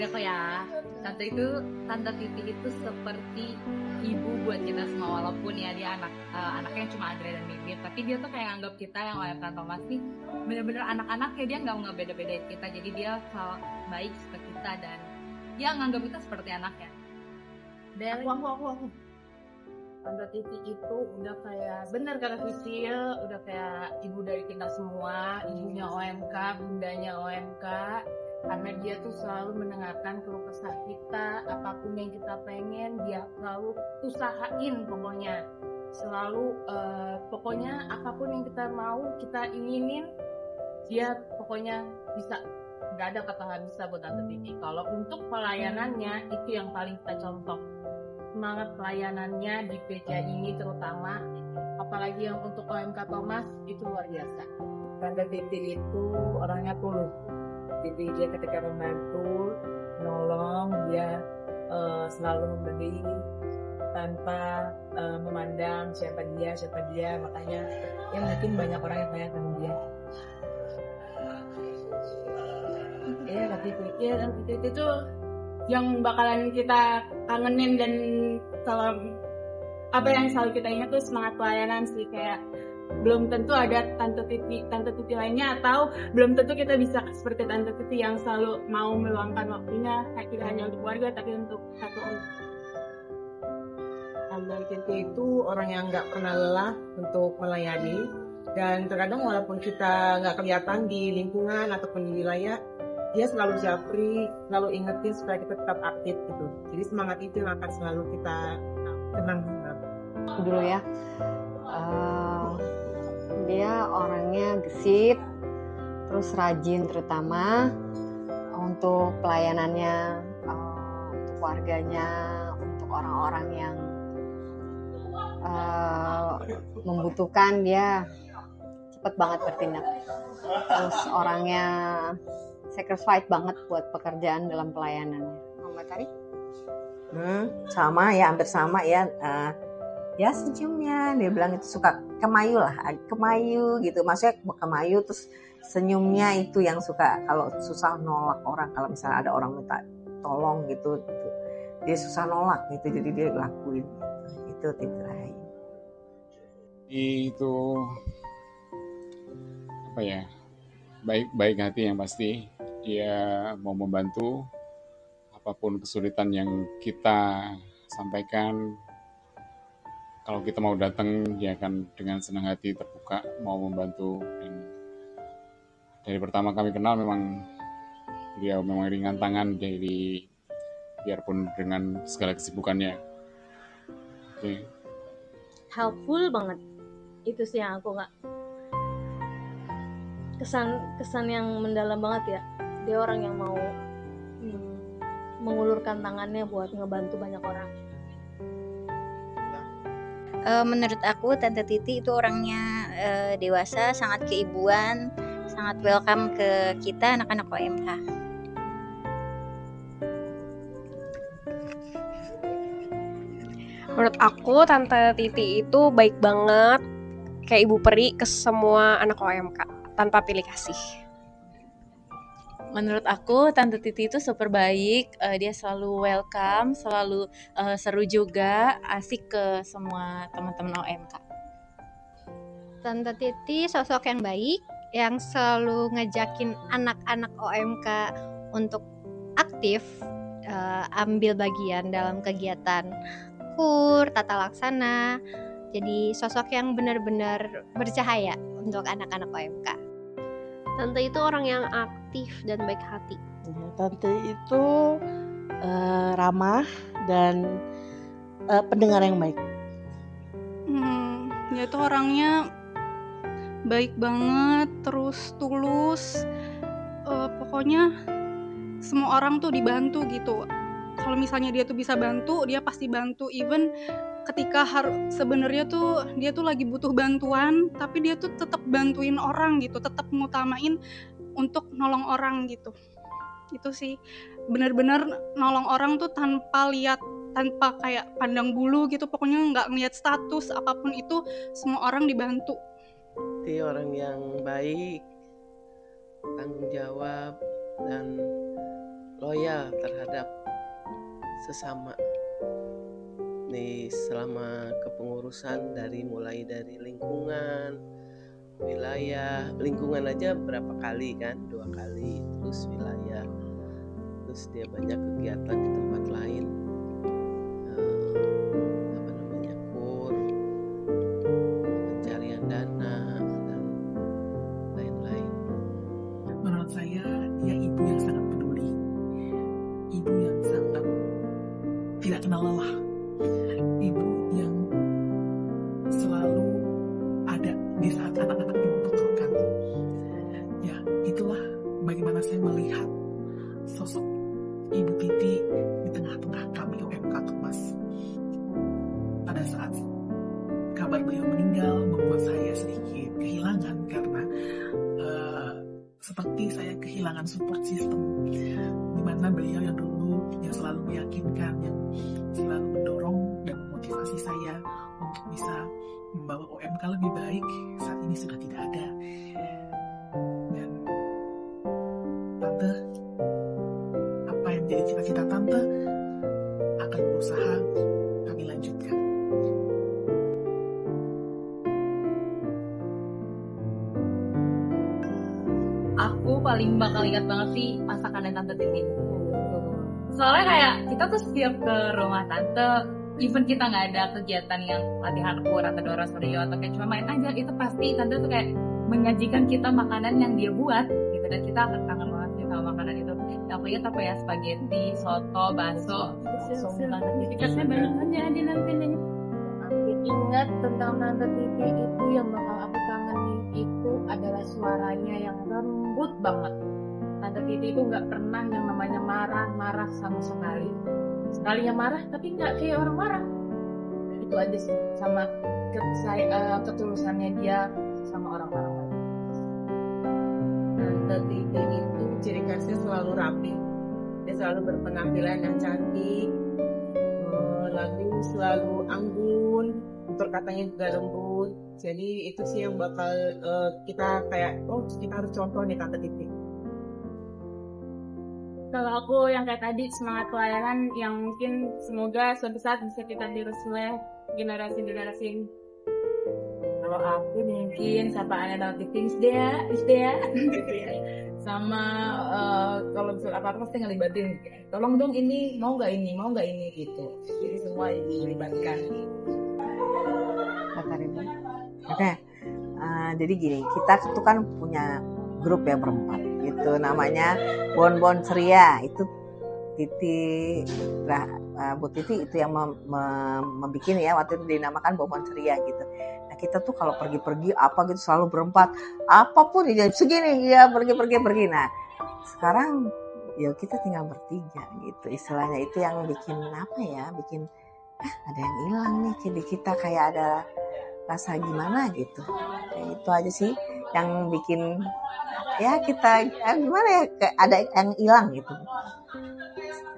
dari aku ya, tante Titi itu seperti ibu buat kita semua, walaupun ya dia anaknya cuma Andre dan Bibit, tapi dia tuh kayak anggap kita yang OMK Thomas nih bener-bener anak-anaknya, dia nggak ngebeda-bedain kita, jadi dia baik ke kita dan dia nganggap kita seperti anaknya. Dan Aku. Tante Titi itu udah kayak, bener kata Sisil, udah kayak ibu dari kita semua, ibunya OMK, bundanya OMK, karena dia tuh selalu mendengarkan keluh kesah kita, apapun yang kita pengen, dia selalu usahain pokoknya. Selalu, pokoknya apapun yang kita mau, kita inginin, dia pokoknya bisa. Gak ada kata gak bisa buat Tante Titi. Kalau untuk pelayanannya, itu yang paling kita contoh. Semangat pelayanannya di PJ ini terutama, apalagi yang untuk OMK Thomas, itu luar biasa. Tante Titi itu orangnya tulus, jadi dia ketika membantu, nolong, dia selalu memberi tanpa memandang siapa dia, makanya ya mungkin banyak orang yang tanya sama dia. Tante Titi itu yang bakalan kita kangenin, dan kalau apa yang selalu kita ingat tuh semangat pelayanan sih. Kayak belum tentu ada tante Titi lainnya, atau belum tentu kita bisa seperti Tante Titi yang selalu mau meluangkan waktunya tidak hanya untuk keluarga tapi untuk satu orang. Tante Titi itu orang yang nggak pernah lelah untuk melayani, dan terkadang walaupun kita nggak kelihatan di lingkungan ataupun di wilayah, dia selalu japri, selalu ingetin supaya kita tetap aktif gitu. Jadi semangat itu yang akan selalu kita kenang. Dulu ya, dia orangnya gesit, terus rajin, terutama untuk pelayanannya, untuk warganya, untuk orang-orang yang membutuhkan. Dia cepet banget bertindak, terus orangnya sacrifice banget buat pekerjaan dalam pelayanannya. Mbak Tari? Sama ya, hampir sama ya. Ya senyumnya, dia bilang itu suka kemayu gitu. Maksudnya kemayu, terus senyumnya itu yang suka, kalau susah nolak orang. Kalau misalnya ada orang minta tolong gitu. Dia susah nolak gitu, jadi dia lakuin. Itu Titi Rahayu. Itu apa ya? Baik hati yang pasti. Dia mau membantu apapun kesulitan yang kita sampaikan. Kalau kita mau datang, dia akan dengan senang hati terbuka mau membantu. Dan dari pertama kami kenal memang dia memang ringan tangan, jadi biarpun dengan segala kesibukannya. Oke. Helpful banget, itu sih yang aku nggak, kesan yang mendalam banget ya. Dia orang yang mau mengulurkan tangannya buat ngebantu banyak orang. Menurut aku Tante Titi itu orangnya dewasa, sangat keibuan, sangat welcome ke kita anak-anak OMK. Menurut aku Tante Titi itu baik banget, kayak ibu peri ke semua anak OMK tanpa pilih kasih. Menurut aku Tante Titi itu super baik, dia selalu welcome, selalu seru juga, asik ke semua teman-teman OMK. Tante Titi sosok yang baik, yang selalu ngejakin anak-anak OMK untuk aktif, ambil bagian dalam kegiatan kur, tata laksana. Jadi sosok yang benar-benar bercahaya untuk anak-anak OMK. Tante itu orang yang aktif dan baik hati. Tante itu ramah dan pendengar yang baik. Dia itu orangnya baik banget, terus tulus. Pokoknya semua orang tuh dibantu gitu. Kalau misalnya dia tuh bisa bantu, dia pasti bantu. Even ketika sebenarnya tuh dia tuh lagi butuh bantuan, tapi dia tuh tetap bantuin orang gitu, tetap ngutamain untuk nolong orang gitu. Itu sih benar-benar nolong orang tuh tanpa kayak pandang bulu gitu, pokoknya nggak ngeliat status apapun itu, semua orang dibantu. Dia orang yang baik, tanggung jawab, dan loyal loyal terhadap sesama nih selama kepengurusan, mulai dari lingkungan, wilayah, lingkungan aja berapa kali kan, 2 kali, terus wilayah, terus dia banyak kegiatan di tempat lain, kur, pencarian dana dan lain-lain. Menurut saya dia ibu yang sangat peduli, ibu yang sangat tidak kenal lelah, ibu yang selalu ada di saat anak-anak membutuhkan. Ya, itulah bagaimana saya melihat sosok Ibu Titi di tengah-tengah kami UMK Tumas. Pada saat kabar beliau meninggal membuat saya sedikit kehilangan karena seperti saya kehilangan support system, di mana beliau yang dulu yang selalu meyakinkan, yang selalu mendorong dan memotivasi saya untuk bisa membawa UMK lebih baik, saat ini sudah tidak ada. Dan Tante, apa yang menjadi cita-cita Tante akan berusaha kami lanjutkan. Aku paling bakal ingat banget sih masakan Tante Titi. Soalnya kayak kita tuh setiap ke rumah Tante, even kita nggak ada kegiatan yang latihan kur atau Dora Suryo atau kayak cuma main aja, itu pasti Tante tuh kayak menyajikan kita makanan yang dia buat gitu, dan kita akan kangen banget sih sama makanan itu. Aku ingat apa ya, spaghetti, soto, bakso, semua tiketnya banyak aja di nanti nih. Aku ingat tentang Tante Titi itu yang bakal aku kangenin itu adalah suaranya yang lembut banget. Tante Titi itu nggak pernah yang namanya marah sama sekali. Sekalinya marah tapi nggak kayak orang marah. Itu aja sih, sama ketulusannya dia sama orang-orang lain. Tante Titi itu ciri khasnya selalu rapi. Dia selalu berpenampilan yang cantik, lalu selalu anggun, tutur katanya juga lembut. Jadi itu sih yang bakal kita kayak, oh kita harus contoh nih Tante Titi. Kalau aku yang kayak tadi, semangat pelayanan yang mungkin semoga suatu saat bisa kita terus oleh generasi-generasi. Kalau aku mungkin sapaan Tante Titi Isdea. Sama kalau misalnya apa-apa pasti ngelibatin, tolong dong ini, mau nggak ini gitu. Jadi semua dilibatkan. Oke. Jadi gini, kita tuh kan punya grup ya berempat gitu, namanya Bon Ceria. Itu Titi, Bu Titi itu yang membikin ya, waktu itu dinamakan Bon Ceria gitu. Nah kita tuh kalau pergi-pergi apa gitu selalu berempat, apapun ya segini ya pergi. Nah sekarang ya kita tinggal bertiga gitu, istilahnya itu yang bikin apa ya, bikin ada yang hilang nih, jadi kita kayak ada rasa gimana gitu. Kayak itu aja sih yang bikin ya kita gimana ya, kayak ada yang hilang gitu.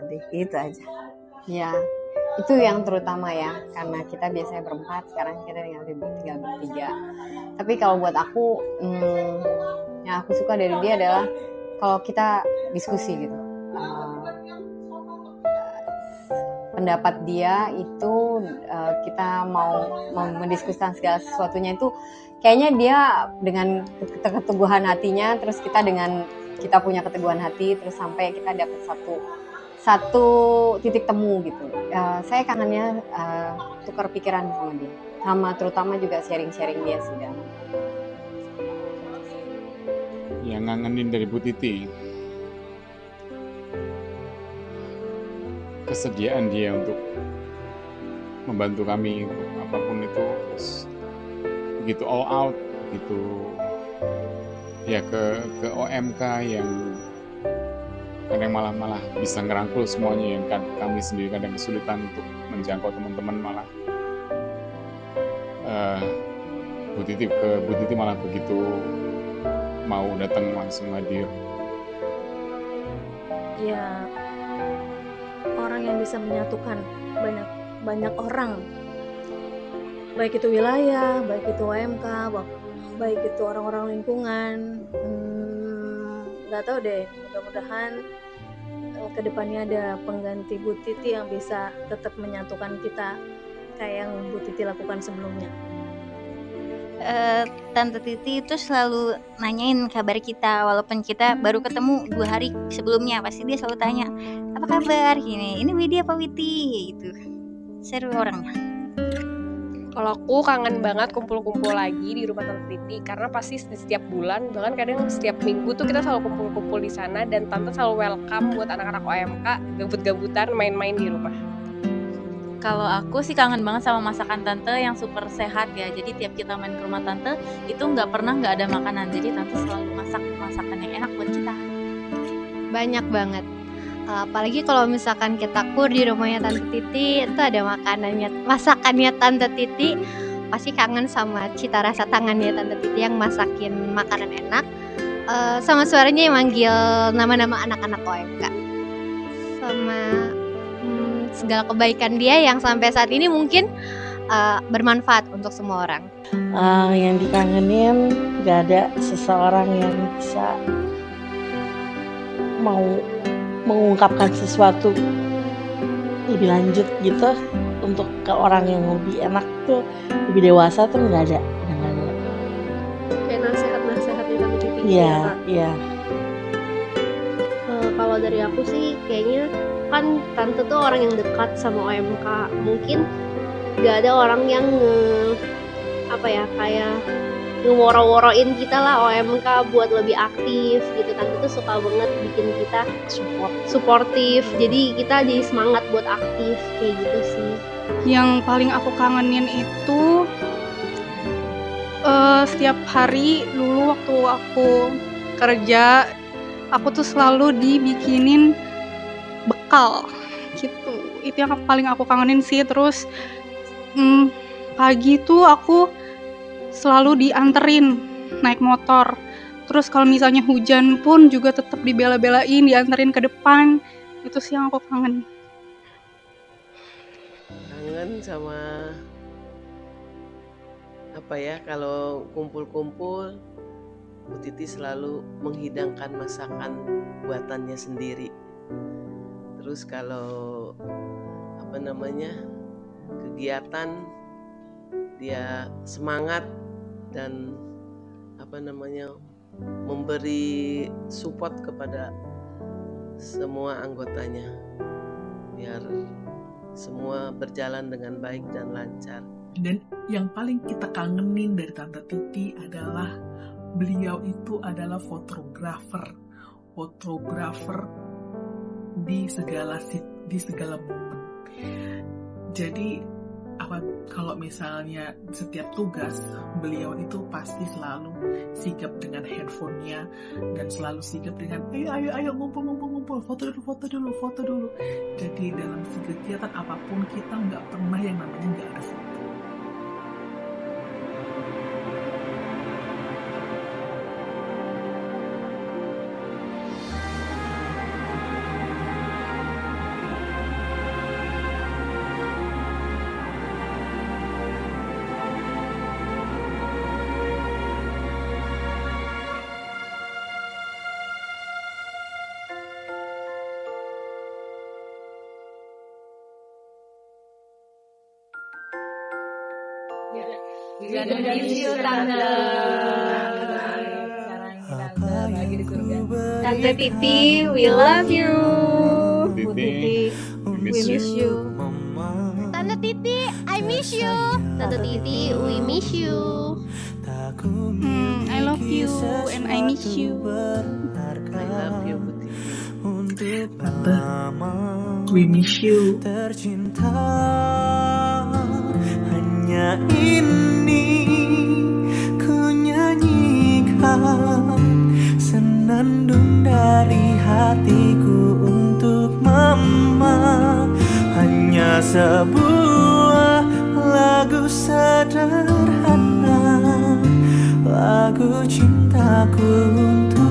Jadi itu aja. Ya, itu yang terutama ya, karena kita biasanya berempat, sekarang kita tinggal bertiga. Tapi kalau buat aku, yang aku suka dari dia adalah kalau kita diskusi gitu. Pendapat dia itu kita mau mendiskusikan segala sesuatunya itu kayaknya dia dengan keteguhan hatinya, terus kita punya keteguhan hati, terus sampai kita dapat satu titik temu gitu. Saya kangennya tukar pikiran sama dia, sama terutama juga sharing dia sih. Yang ngangenin dari Bu Titi, kesediaan dia untuk membantu kami untuk apapun itu, begitu all out gitu ya, ke OMK yang kadang malah bisa ngerangkul semuanya, yang kami sendiri kadang kesulitan untuk menjangkau teman-teman, malah Bu Titi malah begitu mau datang langsung hadir. Ya, orang yang bisa menyatukan banyak orang, baik itu wilayah, baik itu UMK, baik itu orang-orang lingkungan. Nggak tahu deh, mudah-mudahan kedepannya ada pengganti Bu Titi yang bisa tetap menyatukan kita kayak yang Bu Titi lakukan sebelumnya. Tante Titi itu selalu nanyain kabar kita, walaupun kita baru ketemu 2 hari sebelumnya, pasti dia selalu tanya, apa kabar, gini, ini Widya apa Witi, gitu. Seru orangnya. Kalau aku kangen banget kumpul-kumpul lagi di rumah Tante Titi, karena pasti setiap bulan, bahkan kadang setiap minggu tuh kita selalu kumpul-kumpul di sana, dan Tante selalu welcome buat anak-anak OMK gabut-gabutan main-main di rumah. Kalau aku sih kangen banget sama masakan Tante yang super sehat ya. Jadi tiap kita main ke rumah Tante itu nggak pernah nggak ada makanan. Jadi Tante selalu masak masakan yang enak buat kita. Banyak banget. Apalagi kalau misalkan kita kur di rumahnya Tante Titi, itu ada masakannya Tante Titi, pasti kangen sama cita rasa tangannya Tante Titi yang masakin makanan enak, sama suaranya yang manggil nama-nama anak-anak OMK, sama segala kebaikan dia yang sampai saat ini mungkin bermanfaat untuk semua orang. Yang dikangenin gak ada seseorang yang bisa mau mengungkapkan sesuatu lebih lanjut gitu untuk ke orang yang lebih enak tuh, lebih dewasa tuh nggak ada. Kayak nasihat-nasihatnya Tante Titi. Iya. Kalau dari aku sih kayaknya kan Tante tuh orang yang dekat sama OMK. Mungkin gak ada orang yang kayak ngeworo-woroin kita lah OMK buat lebih aktif gitu. Tante tuh suka banget bikin kita suportif. Jadi kita jadi semangat buat aktif kayak gitu sih. Yang paling aku kangenin itu setiap hari dulu waktu aku kerja, aku tuh selalu dibikinin bekal gitu. Itu yang paling aku kangenin sih. Terus pagi tuh aku selalu dianterin naik motor. Terus kalau misalnya hujan pun juga tetap dibela-belain, dianterin ke depan. Itu sih yang aku kangen. Kangen sama kalau kumpul-kumpul, Bu Titi selalu menghidangkan masakan buatannya sendiri. Terus kalau kegiatan, dia semangat dan memberi support kepada semua anggotanya biar semua berjalan dengan baik dan lancar. Dan yang paling kita kangenin dari Tante Titi adalah beliau itu adalah fotografer di segala momen. Jadi kalau misalnya setiap tugas, beliau itu pasti selalu sigap dengan handphonenya dan selalu sigap dengan ayo ngumpul, foto dulu. Jadi dalam kegiatan apapun kita nggak pernah yang namanya nggak ada foto. Gak ada isu Tante. Sekarang Tante lagi di surga. Tante Titi, we love you. Bu Titi, we miss you. Tante Titi, I miss you. Tante Titi, we miss you. I love you and I miss you. I love you, Bu Titi. Tante, we miss you. Hanya ini ku nyanyikan senandung dari hatiku untuk mama. Hanya sebuah lagu sederhana, lagu cintaku untuk